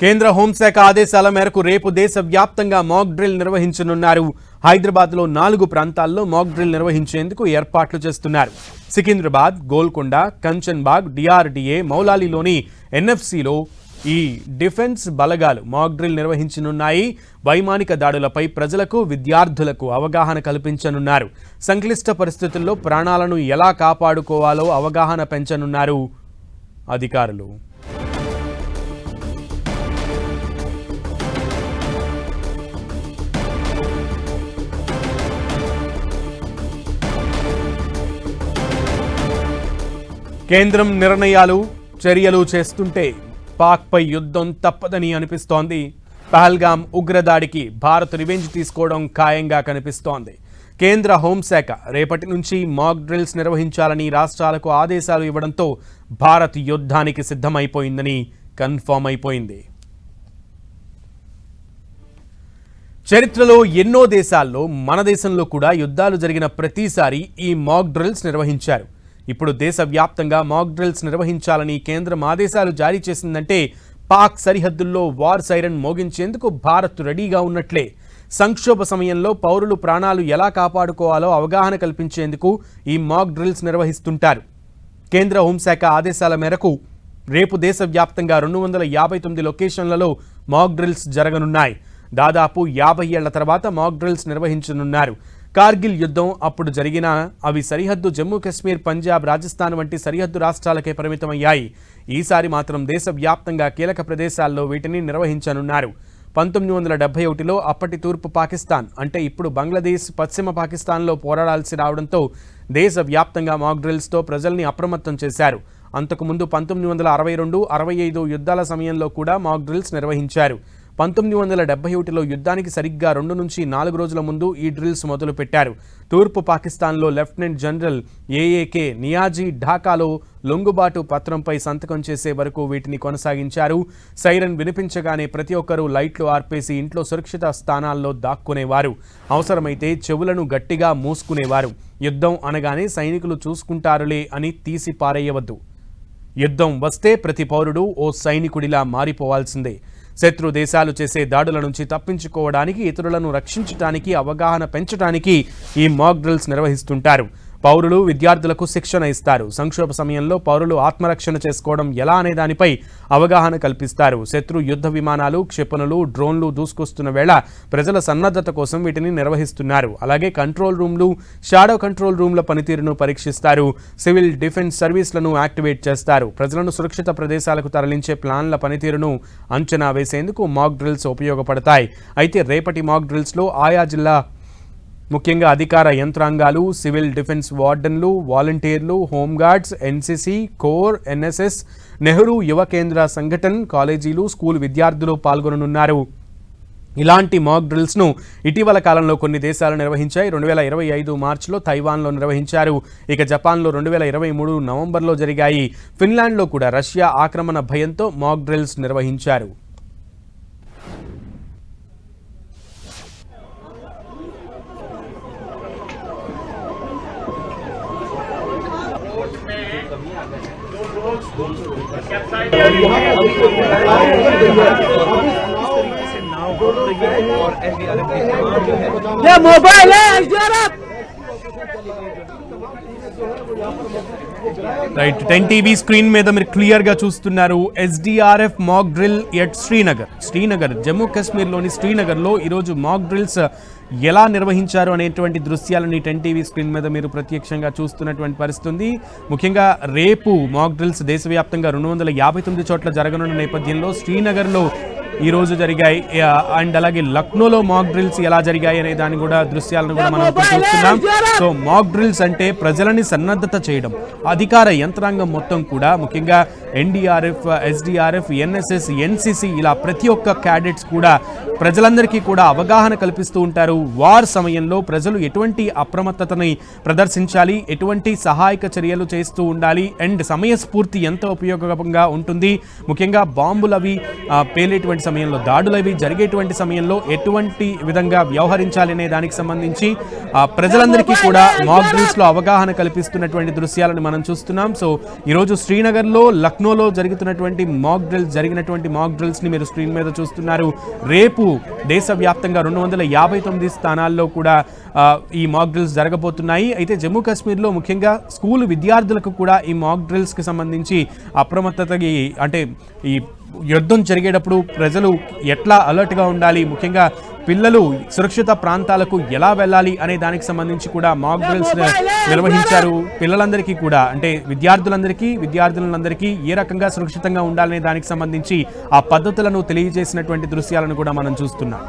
కేంద్ర హోంశాఖ ఆదేశాల మేరకు రేపు దేశవ్యాప్తంగా మాక్ డ్రిల్ నిర్వహించనున్నారు. హైదరాబాద్లో 4 ప్రాంతాల్లో మాక్ డ్రిల్ నిర్వహించేందుకు ఏర్పాట్లు చేస్తున్నారు. సికింద్రాబాద్, గోల్కొండ, కంచన్బాగ్, డిఆర్డీఏ, మౌలాలీలోని ఎన్ఎఫ్సిలో ఈ డిఫెన్స్ బలగాలు మాక్ డ్రిల్ నిర్వహించనున్నాయి. వైమానిక దాడులపై ప్రజలకు, విద్యార్థులకు అవగాహన కల్పించనున్నారు. సంక్లిష్ట పరిస్థితుల్లో ప్రాణాలను ఎలా కాపాడుకోవాలో అవగాహన పెంచనున్నారు అధికారులు. కేంద్రం నిర్ణయాలు, చర్యలు చేస్తుంటే పాక్పై యుద్ధం తప్పదని అనిపిస్తోంది. పహల్గాం ఉగ్రదాడికి భారత్ రివెంజ్ తీసుకోవడం ఖాయంగా కనిపిస్తోంది. కేంద్ర హోంశాఖ రేపటి నుంచి మాక్ డ్రిల్స్ నిర్వహించాలని రాష్ట్రాలకు ఆదేశాలు ఇవ్వడంతో భారత్ యుద్ధానికి సిద్ధమైపోయిందని కన్ఫర్మ్ అయిపోయింది. చరిత్రలో ఎన్నో దేశాల్లో, మన దేశంలో కూడా యుద్ధాలు జరిగిన ప్రతిసారి ఈ మాక్ డ్రిల్స్ నిర్వహించారు. ఇప్పుడు దేశవ్యాప్తంగా మాక్ డ్రిల్స్ నిర్వహించాలని కేంద్రం ఆదేశాలు జారీ చేసిందంటే పాక్ సరిహద్దుల్లో వార్ సైరన్ మోగించేందుకు భారత్ రెడీగా ఉన్నట్లే. సంక్షోభ సమయంలో పౌరులు ప్రాణాలు ఎలా కాపాడుకోవాలో అవగాహన కల్పించేందుకు ఈ మాక్ డ్రిల్స్ నిర్వహిస్తుంటారు. కేంద్ర హోంశాఖ ఆదేశాల మేరకు రేపు దేశవ్యాప్తంగా 259 లొకేషన్లలో మాక్ డ్రిల్స్ జరగనున్నాయి. దాదాపు 50 ఏళ్ల తర్వాత మాక్ డ్రిల్స్ నిర్వహించనున్నారు. కార్గిల్ యుద్ధం అప్పుడు జరిగినా అవి సరిహద్దు జమ్మూ కాశ్మీర్, పంజాబ్, రాజస్థాన్ వంటి సరిహద్దు రాష్ట్రాలకే పరిమితమయ్యాయి. ఈసారి మాత్రం దేశవ్యాప్తంగా కీలక ప్రదేశాల్లో వీటిని నిర్వహించనున్నారు. 1971లో అప్పటి తూర్పు పాకిస్తాన్, అంటే ఇప్పుడు బంగ్లాదేశ్, పశ్చిమ పాకిస్తాన్లో పోరాడాల్సి రావడంతో దేశవ్యాప్తంగా మాక్ డ్రిల్స్తో ప్రజల్ని అప్రమత్తం చేశారు. అంతకుముందు 1962, 65 యుద్ధాల సమయంలో కూడా మాక్ డ్రిల్స్ నిర్వహించారు. 1971లో యుద్ధానికి సరిగ్గా 2 నుంచి 4 రోజుల ముందు ఈ డ్రిల్స్ మొదలుపెట్టారు. తూర్పు పాకిస్తాన్లో లెఫ్టినెంట్ జనరల్ ఏఏకే నియాజీ ఢాకాలో లొంగుబాటు పత్రంపై సంతకం చేసే వరకు వీటిని కొనసాగించారు. సైరన్ వినిపించగానే ప్రతి ఒక్కరూ లైట్లు ఆర్పేసి ఇంట్లో సురక్షిత స్థానాల్లో దాక్కునేవారు. అవసరమైతే చెవులను గట్టిగా మూసుకునేవారు. యుద్ధం అనగానే సైనికులు చూసుకుంటారులే అని తీసి పారేయవద్దు. యుద్ధం వస్తే ప్రతి పౌరుడు ఓ సైనికుడిలా మారిపోవాల్సిందే. శత్రు దేశాలు చేసే దాడుల నుంచి తప్పించుకోవడానికి, ఇతరులను రక్షించడానికి అవగాహన పెంచడానికి ఈ మాక్ డ్రిల్స్ నిర్వహిస్తుంటారు. పౌరులు, విద్యార్థులకు శిక్షణ ఇస్తారు. సంక్షోభ సమయంలో పౌరులు ఆత్మరక్షణ చేసుకోవడం ఎలా అనే దానిపై అవగాహన కల్పిస్తారు. శత్రు యుద్ధ విమానాలు, క్షిపణులు, డ్రోన్లు దూసుకొస్తున్న వేళ ప్రజల సన్నద్ధత కోసం వీటిని నిర్వహిస్తున్నారు. అలాగే కంట్రోల్ రూమ్లు, షాడో కంట్రోల్ రూమ్ల పనితీరును పరీక్షిస్తారు. సివిల్ డిఫెన్స్ సర్వీస్లను యాక్టివేట్ చేస్తారు. ప్రజలను సురక్షిత ప్రదేశాలకు తరలించే ప్లాన్ల పనితీరును అంచనా వేసేందుకు మాక్ డ్రిల్స్ ఉపయోగపడతాయి. అయితే రేపటి మాక్ డ్రిల్స్లో ఆయా జిల్లా, ముఖ్యంగా అధికార యంత్రాంగాలు, సివిల్ డిఫెన్స్ వార్డన్లు, వాలంటీర్లు, హోంగార్డ్స్, ఎన్సీసీ, కోర్, ఎన్ఎస్ఎస్, నెహ్రూ యువ కేంద్ర సంఘటన్, కాలేజీలు, స్కూల్ విద్యార్థులు పాల్గొననున్నారు. ఇలాంటి మాక్ డ్రిల్స్ను ఇటీవల కాలంలో కొన్ని దేశాలు నిర్వహించాయి. 2025 మార్చిలో తైవాన్లో నిర్వహించారు. ఇక జపాన్లో 2023 నవంబర్లో జరిగాయి. ఫిన్లాండ్లో కూడా రష్యా ఆక్రమణ భయంతో మాక్ డ్రిల్స్ నిర్వహించారు. ये मोबाइल है రైట్, 10 టీవీ స్క్రీన్ మీద మీరు క్లియర్ గా చూస్తున్నారు SDRF mock drill at Srinagar, Jammu కాశ్మీర్లోని శ్రీనగర్లో ఈరోజు మాక్ డ్రిల్స్ ఎలా నిర్వహించారు అనేటువంటి దృశ్యాలని 10 టీవీ స్క్రీన్ మీద మీరు ప్రత్యక్షంగా చూస్తున్నటువంటి పరిస్థితి. ముఖ్యంగా రేపు మాక్ డ్రిల్స్ దేశవ్యాప్తంగా 259 చోట్ల జరగనున్న నేపథ్యంలో శ్రీనగర్లో ఈరోజు జరిగాయి. అండ్ అలాగే లక్నోలో మాక్ డ్రిల్స్ ఎలా జరిగాయి అనే దాని కూడా దృశ్యాలను కూడా మనం చూస్తున్నాం. సో మాక్ డ్రిల్స్ అంటే ప్రజలని సన్నద్ధత చేయడం. అధికార యంత్రాంగం మొత్తం కూడా, ముఖ్యంగా ఎన్డీఆర్ఎఫ్, ఎస్డీఆర్ఎఫ్, ఎన్ఎస్ఎస్, ఎన్సీసీ, ఇలా ప్రతి ఒక్క క్యాడెట్స్ కూడా ప్రజలందరికీ కూడా అవగాహన కల్పిస్తూ ఉంటారు. వార్ సమయంలో ప్రజలు ఎటువంటి అప్రమత్తతని ప్రదర్శించాలి, ఎటువంటి సహాయక చర్యలు చేస్తూ ఉండాలి, అండ్ సమయస్ఫూర్తి ఎంత ఉపయోగకరంగా ఉంటుంది, ముఖ్యంగా బాంబులు అవి పేలేటువంటి సమయంలో, దాడులు అవి జరిగేటువంటి సమయంలో ఎటువంటి విధంగా వ్యవహరించాలి అనే దానికి సంబంధించి ప్రజలందరికీ కూడా మాక్ డ్రిల్స్ లో అవగాహన కల్పిస్తున్నటువంటి దృశ్యాలను మనం చూస్తున్నాం. సో ఈరోజు శ్రీనగర్లో, లక్నో లక్నోలో జరుగుతున్నటువంటి జరిగినటువంటి మాక్ డ్రిల్స్ని మీరు స్క్రీన్ మీద చూస్తున్నారు. రేపు దేశవ్యాప్తంగా 259 స్థానాల్లో కూడా ఈ మాక్ డ్రిల్స్ జరగబోతున్నాయి. అయితే జమ్మూ కాశ్మీర్లో ముఖ్యంగా స్కూల్ విద్యార్థులకు కూడా ఈ మాక్ డ్రిల్స్కి సంబంధించి అప్రమత్తతకి అంటే ఈ యుద్ధం జరిగేటప్పుడు ప్రజలు ఎట్లా అలర్ట్గా ఉండాలి, ముఖ్యంగా పిల్లలు సురక్షిత ప్రాంతాలకు ఎలా వెళ్ళాలి అనే దానికి సంబంధించి కూడా మాక్ డ్రిల్స్ నిర్వహించారు. పిల్లలందరికీ కూడా అంటే విద్యార్థులందరికీ ఏ రకంగా సురక్షితంగా ఉండాలనే దానికి సంబంధించి ఆ పద్ధతులను తెలియజేసినటువంటి దృశ్యాలను కూడా మనం చూస్తున్నాం.